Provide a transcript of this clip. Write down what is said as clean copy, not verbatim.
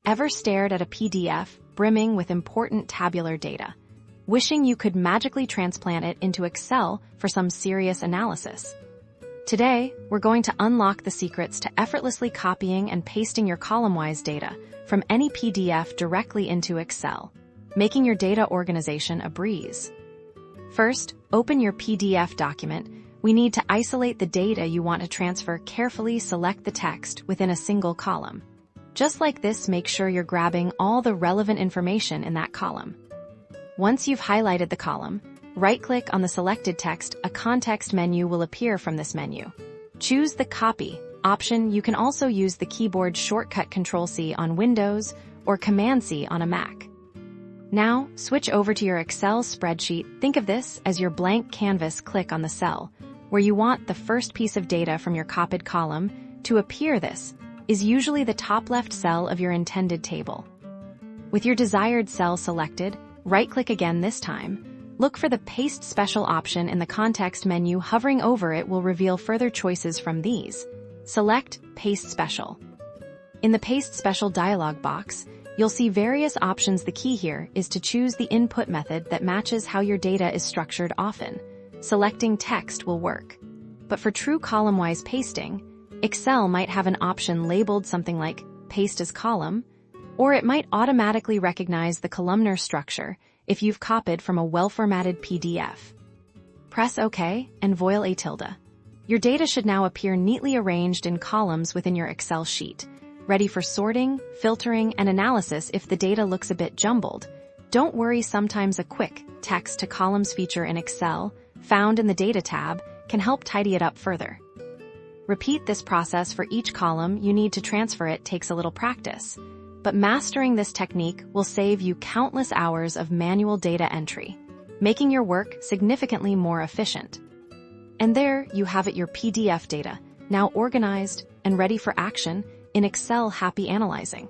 Ever stared at a PDF brimming with important tabular data, wishing you could magically transplant it into Excel for some serious analysis? Today, we're going to unlock the secrets to effortlessly copying and pasting your column-wise data from any PDF directly into Excel, making your data organization a breeze. First, open your PDF document. We need to isolate the data you want to transfer. Carefully select the text within a single column. Just like this, make sure you're grabbing all the relevant information in that column. Once you've highlighted the column, right-click on the selected text. A context menu will appear from this menu. Choose the Copy option. You can also use the keyboard shortcut Ctrl+C on Windows or Command+C on a Mac. Now, switch over to your Excel spreadsheet. Think of this as your blank canvas. Click on the cell where you want the first piece of data from your copied column to appear. This is usually the top left cell of your intended table. With your desired cell selected, right-click again this time. Look for the Paste Special option in the context menu. Hovering over it will reveal further choices from these. Select Paste Special. In the Paste Special dialog box, you'll see various options. The key here is to choose the input method that matches how your data is structured. Often, selecting text will work. But for true column-wise pasting, Excel might have an option labeled something like Paste as Column, or it might automatically recognize the columnar structure if you've copied from a well-formatted PDF. Press OK and voila. Your data should now appear neatly arranged in columns within your Excel sheet, ready for sorting, filtering, and analysis. If the data looks a bit jumbled, don't worry. Sometimes a quick Text to Columns feature in Excel, found in the Data tab, can help tidy it up further. Repeat this process for each column you need to transfer. It takes a little practice, but mastering this technique will save you countless hours of manual data entry, making your work significantly more efficient. And there you have it, your PDF data, now organized and ready for action in Excel. Happy analyzing!